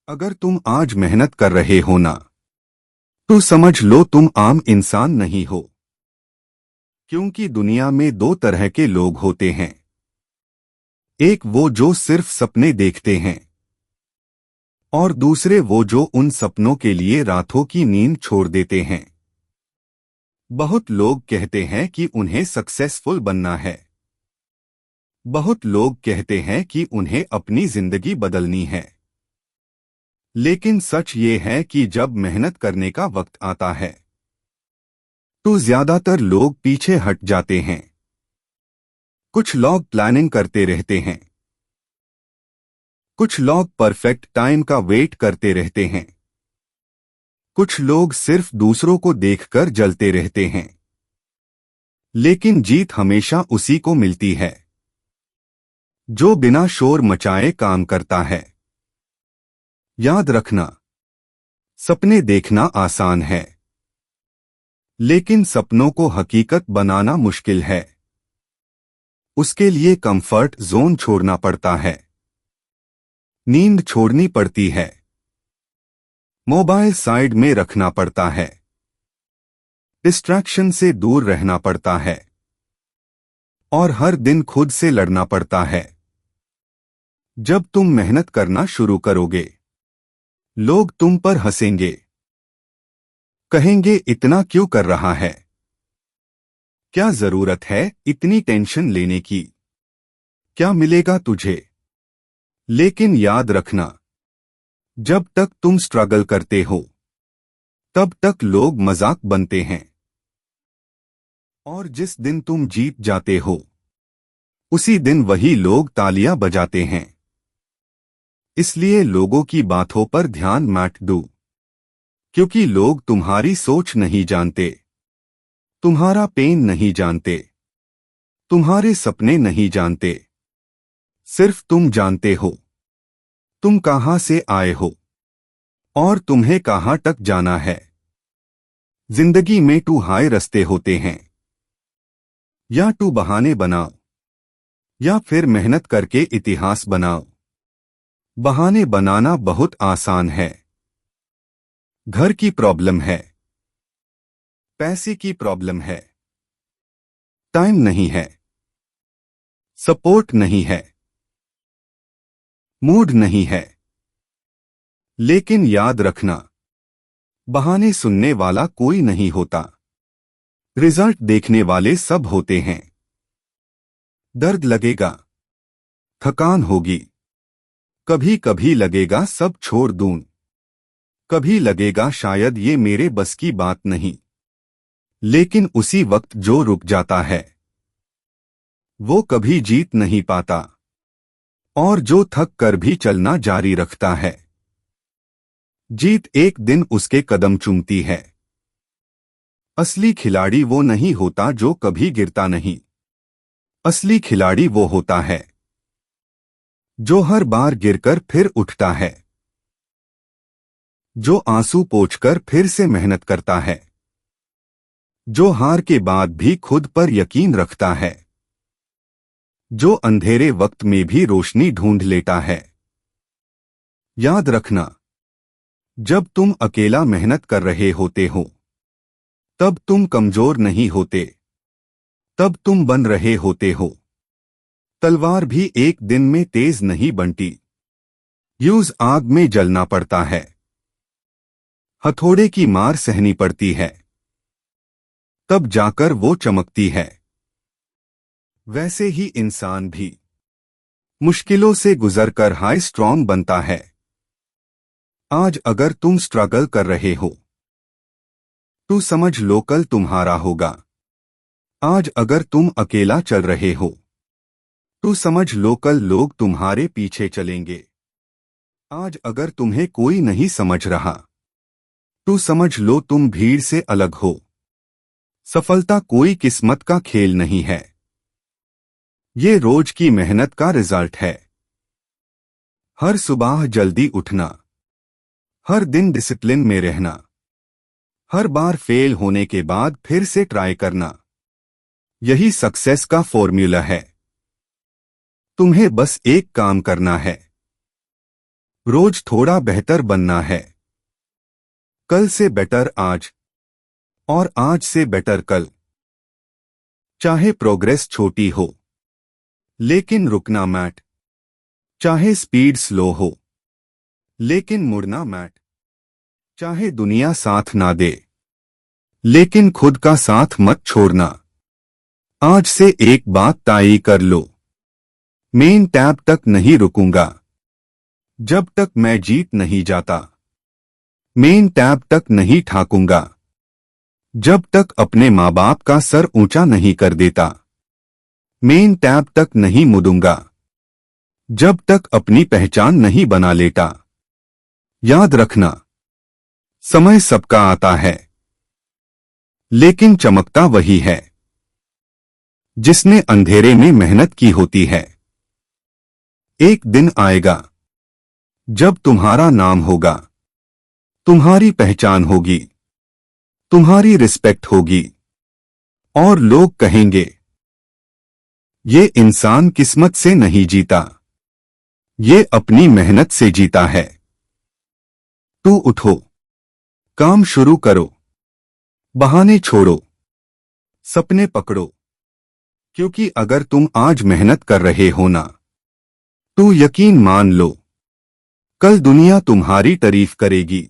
अगर तुम आज मेहनत कर रहे हो ना, तो समझ लो तुम आम इंसान नहीं हो। क्योंकि दुनिया में दो तरह के लोग होते हैं। एक वो जो सिर्फ सपने देखते हैं, और दूसरे वो जो उन सपनों के लिए रातों की नींद छोड़ देते हैं। बहुत लोग कहते हैं कि उन्हें सक्सेसफुल बनना है। बहुत लोग कहते हैं कि उन्हें अपनी जिंदगी बदलनी है। लेकिन सच ये है कि जब मेहनत करने का वक्त आता है, तो ज्यादातर लोग पीछे हट जाते हैं। कुछ लोग प्लानिंग करते रहते हैं। कुछ लोग परफेक्ट टाइम का वेट करते रहते हैं। कुछ लोग सिर्फ दूसरों को देखकर जलते रहते हैं। लेकिन जीत हमेशा उसी को मिलती है जो बिना शोर मचाए काम करता है। याद रखना, सपने देखना आसान है, लेकिन सपनों को हकीकत बनाना मुश्किल है। उसके लिए कंफर्ट जोन छोड़ना पड़ता है, नींद छोड़नी पड़ती है, मोबाइल साइड में रखना पड़ता है, डिस्ट्रैक्शन से दूर रहना पड़ता है, और हर दिन खुद से लड़ना पड़ता है। जब तुम मेहनत करना शुरू करोगे, लोग तुम पर हंसेंगे, कहेंगे इतना क्यों कर रहा है, क्या जरूरत है इतनी टेंशन लेने की, क्या मिलेगा तुझे। लेकिन याद रखना, जब तक तुम स्ट्रगल करते हो, तब तक लोग मजाक बनते हैं। और जिस दिन तुम जीत जाते हो, उसी दिन वही लोग तालियां बजाते हैं। इसलिए लोगों की बातों पर ध्यान मत दो, क्योंकि लोग तुम्हारी सोच नहीं जानते, तुम्हारा पेन नहीं जानते, तुम्हारे सपने नहीं जानते। सिर्फ तुम जानते हो तुम कहां से आए हो और तुम्हें कहां तक जाना है। जिंदगी में टू हाई रास्ते होते हैं, या टू बहाने बनाओ, या फिर मेहनत करके इतिहास बनाओ। बहाने बनाना बहुत आसान है। घर की प्रॉब्लम है, पैसे की प्रॉब्लम है, टाइम नहीं है, सपोर्ट नहीं है, मूड नहीं है। लेकिन याद रखना, बहाने सुनने वाला कोई नहीं होता, रिजल्ट देखने वाले सब होते हैं। दर्द लगेगा, थकान होगी, कभी कभी लगेगा सब छोड़ दूं, कभी लगेगा शायद ये मेरे बस की बात नहीं। लेकिन उसी वक्त जो रुक जाता है, वो कभी जीत नहीं पाता। और जो थक कर भी चलना जारी रखता है, जीत एक दिन उसके कदम चूमती है। असली खिलाड़ी वो नहीं होता जो कभी गिरता नहीं। असली खिलाड़ी वो होता है जो हर बार गिरकर फिर उठता है, जो आंसू पोंछकर फिर से मेहनत करता है, जो हार के बाद भी खुद पर यकीन रखता है, जो अंधेरे वक्त में भी रोशनी ढूंढ लेता है। याद रखना, जब तुम अकेला मेहनत कर रहे होते हो, तब तुम कमजोर नहीं होते, तब तुम बन रहे होते हो। तलवार भी एक दिन में तेज नहीं बनती, यूज आग में जलना पड़ता है, हथौड़े की मार सहनी पड़ती है, तब जाकर वो चमकती है। वैसे ही इंसान भी मुश्किलों से गुजरकर हाई स्ट्रांग बनता है। आज अगर तुम स्ट्रगल कर रहे हो, तो समझ लो कल तुम्हारा होगा। आज अगर तुम अकेला चल रहे हो, तो समझ लो कल लोग तुम्हारे पीछे चलेंगे। आज अगर तुम्हें कोई नहीं समझ रहा, तो समझ लो तुम भीड़ से अलग हो। सफलता कोई किस्मत का खेल नहीं है, ये रोज की मेहनत का रिजल्ट है। हर सुबह जल्दी उठना, हर दिन डिसिप्लिन में रहना, हर बार फेल होने के बाद फिर से ट्राई करना, यही सक्सेस का फॉर्मूला है। तुम्हें बस एक काम करना है, रोज थोड़ा बेहतर बनना है। कल से बेटर आज और आज से बेटर कल। चाहे प्रोग्रेस छोटी हो लेकिन रुकना मत। चाहे स्पीड स्लो हो लेकिन मुड़ना मत। चाहे दुनिया साथ ना दे लेकिन खुद का साथ मत छोड़ना। आज से एक बात तय कर लो, मेन टैब तक नहीं रुकूंगा जब तक मैं जीत नहीं जाता। मेन टैब तक नहीं ठाकूंगा जब तक अपने माँ बाप का सर ऊंचा नहीं कर देता। मेन टैब तक नहीं मुड़ूंगा जब तक अपनी पहचान नहीं बना लेता। याद रखना, समय सबका आता है लेकिन चमकता वही है जिसने अंधेरे में मेहनत की होती है। एक दिन आएगा जब तुम्हारा नाम होगा, तुम्हारी पहचान होगी, तुम्हारी रिस्पेक्ट होगी और लोग कहेंगे ये इंसान किस्मत से नहीं जीता, ये अपनी मेहनत से जीता है। तू उठो, काम शुरू करो, बहाने छोड़ो, सपने पकड़ो। क्योंकि अगर तुम आज मेहनत कर रहे हो ना, तो यकीन मान लो कल दुनिया तुम्हारी तारीफ करेगी।